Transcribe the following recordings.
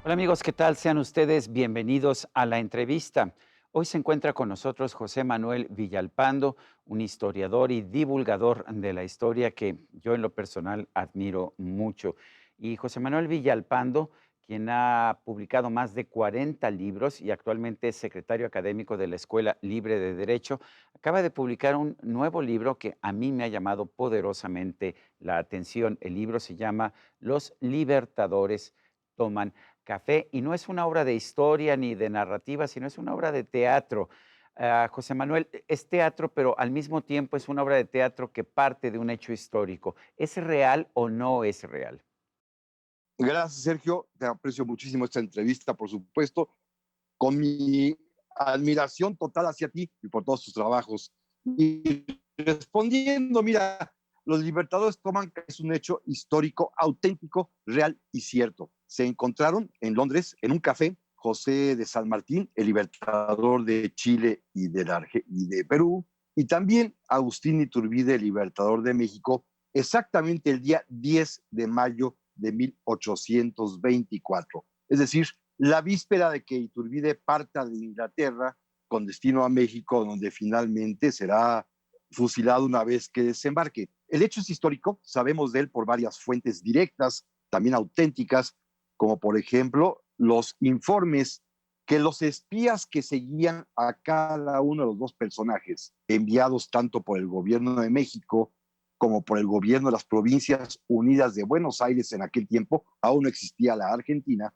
Hola amigos, ¿qué tal? Sean ustedes bienvenidos a la entrevista. Hoy se encuentra con nosotros José Manuel Villalpando, un historiador y divulgador de la historia que yo en lo personal admiro mucho. Y José Manuel Villalpando, quien ha publicado más de 40 libros y actualmente es secretario académico de la Escuela Libre de Derecho, acaba de publicar un nuevo libro que a mí me ha llamado poderosamente la atención. El libro se llama Los Libertadores toman café, y no es una obra de historia ni de narrativa, sino es una obra de teatro. José Manuel, es teatro, pero al mismo tiempo es una obra de teatro que parte de un hecho histórico. ¿Es real o no es real? Gracias, Sergio. Te aprecio muchísimo esta entrevista, por supuesto, con mi admiración total hacia ti y por todos tus trabajos. Y respondiendo, mira, los libertadores toman que es un hecho histórico, auténtico, real y cierto. Se encontraron en Londres, en un café, José de San Martín, el libertador de Chile y de Perú, y también Agustín Iturbide, el libertador de México, exactamente el día 10 de mayo de 1824. Es decir, la víspera de que Iturbide parta de Inglaterra con destino a México, donde finalmente será fusilado una vez que desembarque. El hecho es histórico, sabemos de él por varias fuentes directas, también auténticas, como por ejemplo los informes que los espías que seguían a cada uno de los dos personajes, enviados tanto por el gobierno de México como por el gobierno de las Provincias Unidas de Buenos Aires en aquel tiempo, aún no existía la Argentina,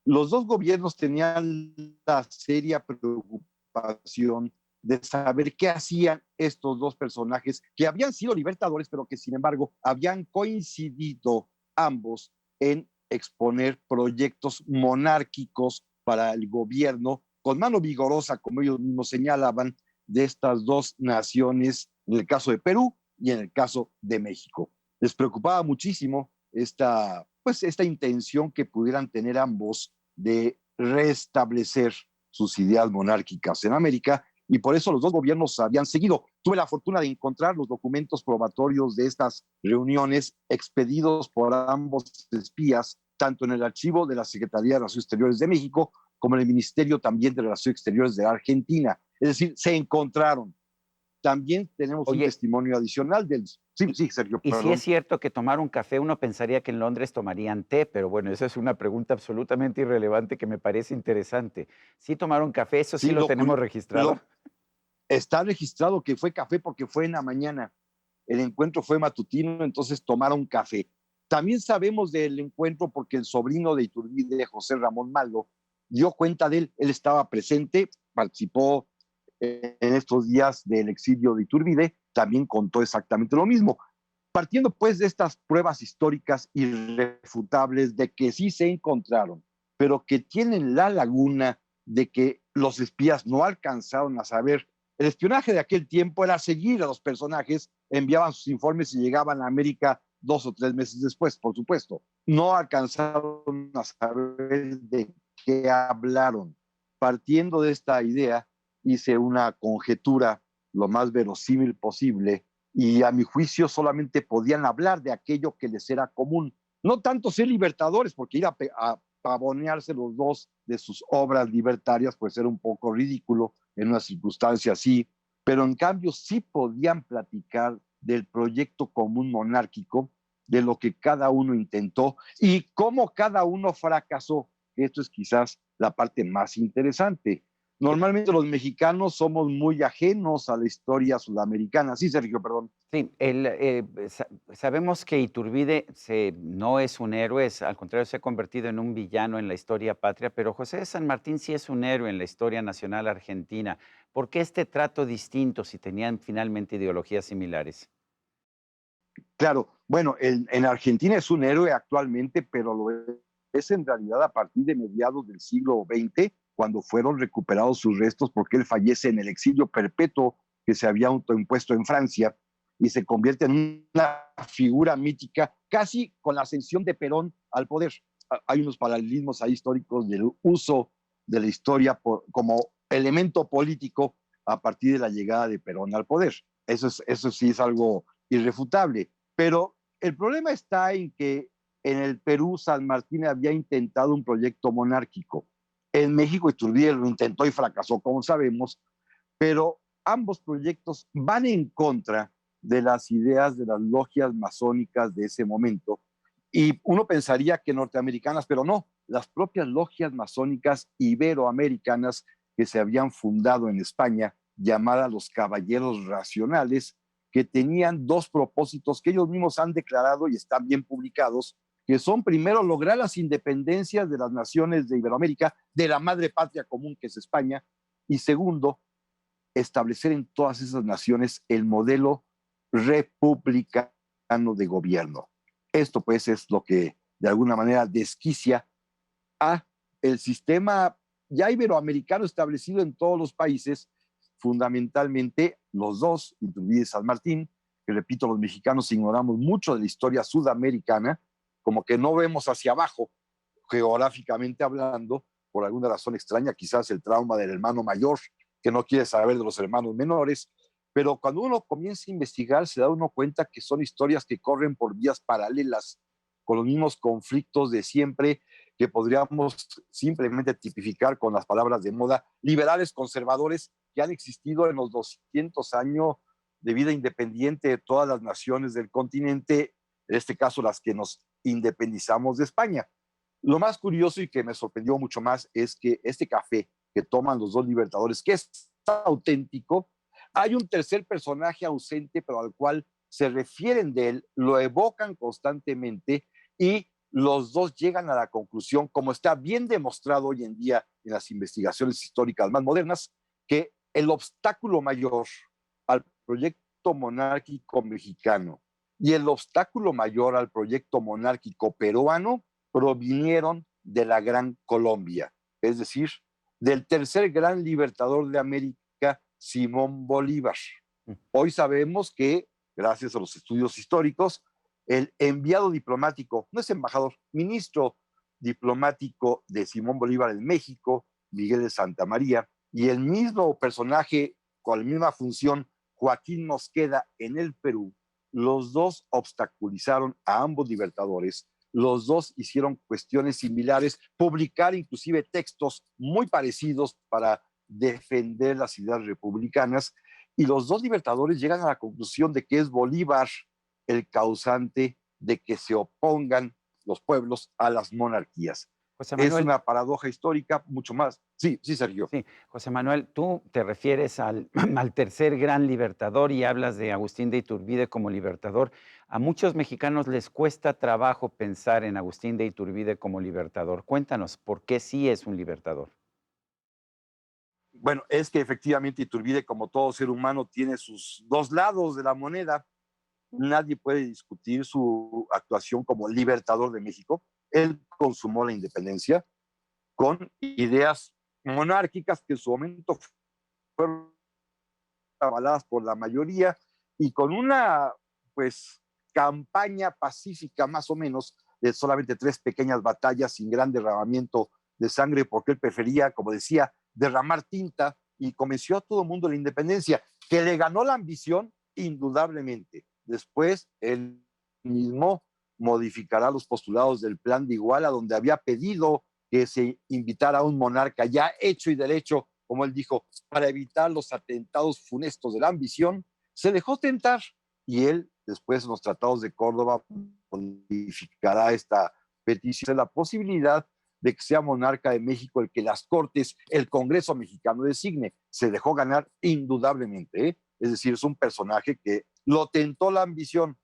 los dos gobiernos tenían la seria preocupación de saber qué hacían estos dos personajes que habían sido libertadores, pero que sin embargo habían coincidido ambos en exponer proyectos monárquicos para el gobierno con mano vigorosa, como ellos mismos señalaban, de estas dos naciones, en el caso de Perú y en el caso de México. Les preocupaba muchísimo esta intención que pudieran tener ambos de restablecer sus ideas monárquicas en América, y por eso los dos gobiernos habían seguido. Tuve la fortuna de encontrar los documentos probatorios de estas reuniones expedidos por ambos espías, tanto en el archivo de la Secretaría de Relaciones Exteriores de México como en el Ministerio también de Relaciones Exteriores de Argentina. Es decir, se encontraron. También tenemos un Oye, testimonio adicional del... Sí, y, sí, Sergio, y si es perdón. cierto que tomar un café, uno pensaría que en Londres tomarían té, pero bueno, esa es una pregunta absolutamente irrelevante que me parece interesante. ¿Sí tomaron café? ¿Eso sí Sí, lo tenemos registrado? está registrado que fue café porque fue en la mañana. El encuentro fue matutino, entonces tomaron café. También sabemos del encuentro porque el sobrino de Iturbide, José Ramón Maldo, dio cuenta de él. Él estaba presente, participó en estos días del exilio de Iturbide, también contó exactamente lo mismo. Partiendo pues de estas pruebas históricas irrefutables de que sí se encontraron, pero que tienen la laguna de que los espías no alcanzaron a saber. El espionaje de aquel tiempo era seguir a los personajes, enviaban sus informes y llegaban a América 2 o 3 meses después, por supuesto. No alcanzaron a saber de qué hablaron. Partiendo de esta idea, hice una conjetura lo más verosímil posible y a mi juicio solamente podían hablar de aquello que les era común. No tanto ser libertadores, porque ir a pavonearse los dos de sus obras libertarias pues era un poco ridículo en una circunstancia así, pero en cambio sí podían platicar del proyecto común monárquico, de lo que cada uno intentó y cómo cada uno fracasó. Esto es quizás la parte más interesante. Normalmente los mexicanos somos muy ajenos a la historia sudamericana. Sí, Sergio, perdón. Sí, sabemos que Iturbide no es un héroe, al contrario, se ha convertido en un villano en la historia patria, pero José de San Martín sí es un héroe en la historia nacional argentina. ¿Por qué este trato distinto si tenían finalmente ideologías similares? Claro, bueno, en Argentina es un héroe actualmente, pero lo es en realidad a partir de mediados del siglo XX, cuando fueron recuperados sus restos, porque él fallece en el exilio perpetuo que se había autoimpuesto en Francia y se convierte en una figura mítica, casi con la ascensión de Perón al poder. Hay unos paralelismos ahí históricos del uso de la historia como elemento político a partir de la llegada de Perón al poder. Eso sí es algo irrefutable. Pero el problema está en que en el Perú, San Martín había intentado un proyecto monárquico. En México, Iturbide lo intentó y fracasó, como sabemos, pero ambos proyectos van en contra de las ideas de las logias masónicas de ese momento. Y uno pensaría que norteamericanas, pero no, las propias logias masónicas iberoamericanas que se habían fundado en España, llamadas los Caballeros Racionales, que tenían dos propósitos que ellos mismos han declarado y están bien publicados, que son primero lograr las independencias de las naciones de Iberoamérica, de la madre patria común que es España, y segundo, establecer en todas esas naciones el modelo republicano de gobierno. Esto pues es lo que de alguna manera desquicia a el sistema ya iberoamericano establecido en todos los países, fundamentalmente los dos, Iturbide y San Martín, que repito, los mexicanos ignoramos mucho de la historia sudamericana, como que no vemos hacia abajo, geográficamente hablando, por alguna razón extraña, quizás el trauma del hermano mayor, que no quiere saber de los hermanos menores, pero cuando uno comienza a investigar se da uno cuenta que son historias que corren por vías paralelas, con los mismos conflictos de siempre, que podríamos simplemente tipificar con las palabras de moda, liberales conservadores que han existido en los 200 años de vida independiente de todas las naciones del continente, en este caso las que nos independizamos de España. Lo más curioso y que me sorprendió mucho más es que este café que toman los dos libertadores, que es auténtico, hay un tercer personaje ausente, pero al cual se refieren de él, lo evocan constantemente y los dos llegan a la conclusión, como está bien demostrado hoy en día en las investigaciones históricas más modernas, que el obstáculo mayor al proyecto monárquico mexicano y el obstáculo mayor al proyecto monárquico peruano provinieron de la Gran Colombia, es decir, del tercer gran libertador de América, Simón Bolívar. Hoy sabemos que, gracias a los estudios históricos, el enviado diplomático, no es embajador, ministro diplomático de Simón Bolívar en México, Miguel de Santa María, y el mismo personaje con la misma función, Joaquín Mosqueda, en el Perú, los dos obstaculizaron a ambos libertadores, los dos hicieron cuestiones similares, publicar inclusive textos muy parecidos para defender las ideas republicanas, y los dos libertadores llegan a la conclusión de que es Bolívar el causante de que se opongan los pueblos a las monarquías. José Es Manuel, una paradoja histórica mucho más. Sí, sí, Sergio. sí, José Manuel, tú te refieres al, al tercer gran libertador y hablas de Agustín de Iturbide como libertador. A muchos mexicanos les cuesta trabajo pensar en Agustín de Iturbide como libertador. Cuéntanos, ¿por qué sí es un libertador? Bueno, es que efectivamente Iturbide, como todo ser humano, tiene sus dos lados de la moneda. Nadie puede discutir su actuación como libertador de México. Él consumó la independencia con ideas monárquicas que en su momento fueron avaladas por la mayoría y con una pues campaña pacífica más o menos de solamente 3 pequeñas batallas sin gran derramamiento de sangre, porque él prefería, como decía, derramar tinta, y convenció a todo el mundo de la independencia, que le ganó la ambición indudablemente. Después él mismo modificará los postulados del Plan de Iguala, donde había pedido que se invitara a un monarca ya hecho y derecho, como él dijo, para evitar los atentados funestos de la ambición. Se dejó tentar y él, después en los tratados de Córdoba, modificará esta petición, la posibilidad de que sea monarca de México el que las Cortes, el Congreso mexicano designe. Se dejó ganar indudablemente, ¿eh? Es decir, es un personaje que lo tentó la ambición,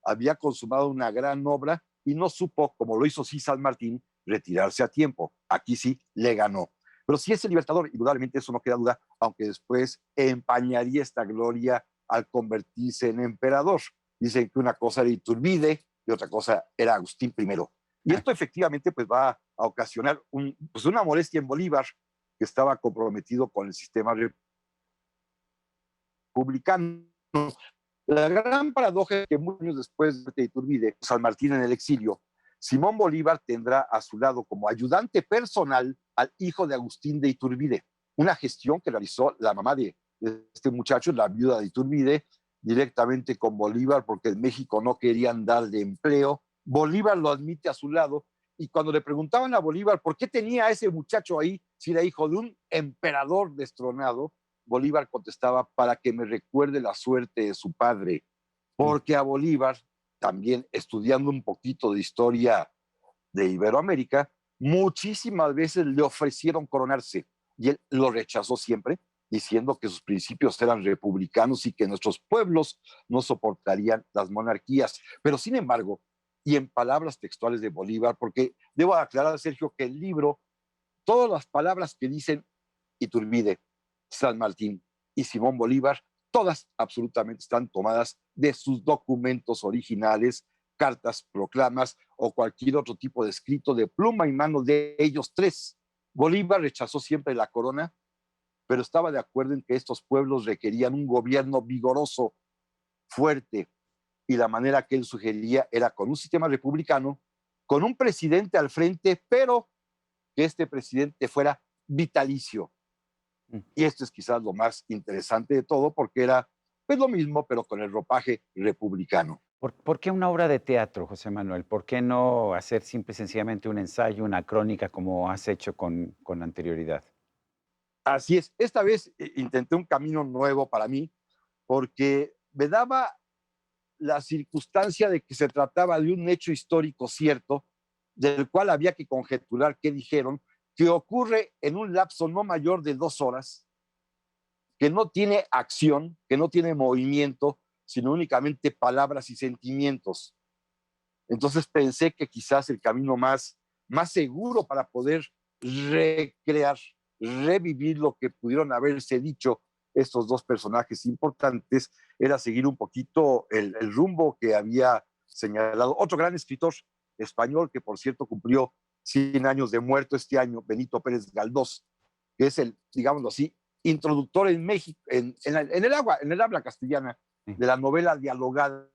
había consumado una gran obra y no supo, como lo hizo sí San Martín, retirarse a tiempo. Aquí sí le ganó. Pero sí es el libertador, indudablemente eso no queda duda, aunque después empañaría esta gloria al convertirse en emperador. Dicen que una cosa era Iturbide y otra cosa era Agustín I. Y esto efectivamente pues va a ocasionar pues una molestia en Bolívar, que estaba comprometido con el sistema republicano. La gran paradoja es que muchos años después de Iturbide, San Martín en el exilio, Simón Bolívar tendrá a su lado como ayudante personal al hijo de Agustín de Iturbide, una gestión que realizó la mamá de este muchacho, la viuda de Iturbide, directamente con Bolívar, porque en México no querían darle empleo, Bolívar lo admite a su lado, y cuando le preguntaban a Bolívar por qué tenía a ese muchacho ahí, si era hijo de un emperador destronado, Bolívar contestaba: para que me recuerde la suerte de su padre, Mm. porque a Bolívar, también estudiando un poquito de historia de Iberoamérica, muchísimas veces le ofrecieron coronarse y él lo rechazó siempre, diciendo que sus principios eran republicanos y que nuestros pueblos no soportarían las monarquías. Pero sin embargo, y en palabras textuales de Bolívar, porque debo aclarar, Sergio, que el libro, todas las palabras que dicen Iturbide, San Martín y Simón Bolívar, todas absolutamente están tomadas de sus documentos originales, cartas, proclamas o cualquier otro tipo de escrito de pluma y mano de ellos tres. Bolívar rechazó siempre la corona, pero estaba de acuerdo en que estos pueblos requerían un gobierno vigoroso, fuerte, y la manera que él sugería era con un sistema republicano, con un presidente al frente, pero que este presidente fuera vitalicio. Mm. Y esto es quizás lo más interesante de todo, porque era pues lo mismo, pero con el ropaje republicano. ¿Por qué una obra de teatro, José Manuel? ¿Por qué no hacer simple y sencillamente un ensayo, una crónica como has hecho con anterioridad? Así es, esta vez intenté un camino nuevo para mí, porque me daba la circunstancia de que se trataba de un hecho histórico cierto, del cual había que conjeturar qué dijeron, que ocurre en un lapso no mayor de 2 horas, que no tiene acción, que no tiene movimiento, sino únicamente palabras y sentimientos. Entonces pensé que quizás el camino más seguro para poder recrear, revivir lo que pudieron haberse dicho estos dos personajes importantes, era seguir un poquito el rumbo que había señalado otro gran escritor español, que por cierto cumplió 100 años de muerto este año, Benito Pérez Galdós, que es el, digámoslo así, introductor en México, en el habla castellana, Sí. de la novela dialogada,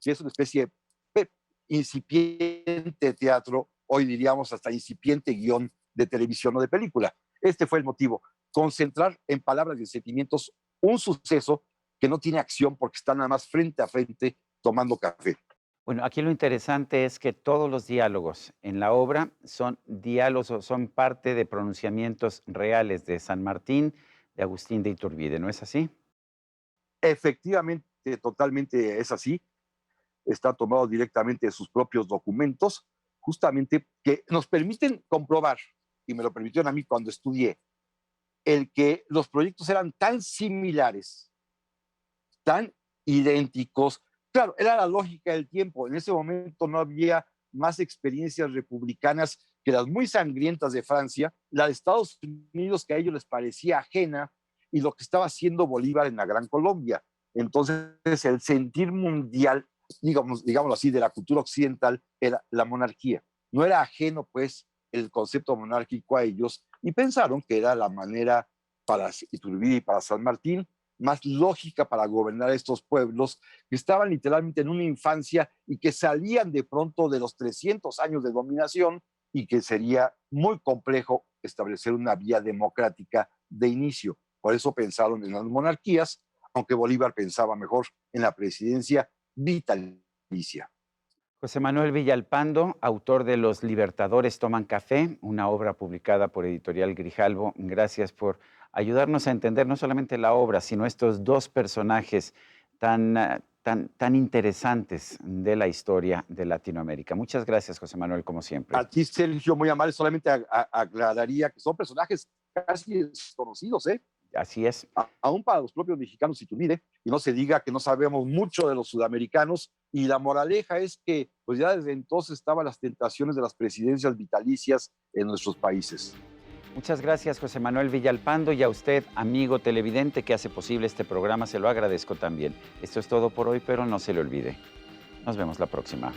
que es una especie de incipiente teatro, hoy diríamos hasta incipiente guión de televisión o de película. Este fue el motivo: concentrar en palabras y sentimientos un suceso que no tiene acción porque está nada más frente a frente tomando café. Bueno, aquí lo interesante es que todos los diálogos en la obra son diálogos o son parte de pronunciamientos reales de San Martín, de Agustín de Iturbide, ¿no es así? Efectivamente, totalmente es así. Está tomado directamente de sus propios documentos, justamente que nos permiten comprobar, y me lo permitieron a mí cuando estudié, el que los proyectos eran tan similares, tan idénticos. Claro, era la lógica del tiempo. En ese momento no había más experiencias republicanas que las muy sangrientas de Francia, la de Estados Unidos, que a ellos les parecía ajena, y lo que estaba haciendo Bolívar en la Gran Colombia. Entonces, el sentir mundial, digámoslo así, de la cultura occidental, era la monarquía. No era ajeno, pues, el concepto monárquico a ellos, y pensaron que era la manera para Iturbide y para San Martín más lógica para gobernar estos pueblos que estaban literalmente en una infancia y que salían de pronto de los 300 años de dominación, y que sería muy complejo establecer una vía democrática de inicio. Por eso pensaron en las monarquías, aunque Bolívar pensaba mejor en la presidencia vitalicia. José Manuel Villalpando, autor de Los Libertadores toman café, una obra publicada por Editorial Grijalbo. Gracias por ayudarnos a entender no solamente la obra, sino estos dos personajes tan interesantes de la historia de Latinoamérica. Muchas gracias, José Manuel, como siempre. A ti, Sergio, muy amable, solamente aclararía que son personajes casi desconocidos, ¿eh? Así es. Aún para los propios mexicanos, si tú mire, y no se diga que no sabemos mucho de los sudamericanos, y la moraleja es que pues ya desde entonces estaban las tentaciones de las presidencias vitalicias en nuestros países. Muchas gracias, José Manuel Villalpando, y a usted, amigo televidente, que hace posible este programa, se lo agradezco también. Esto es todo por hoy, pero no se le olvide. Nos vemos la próxima.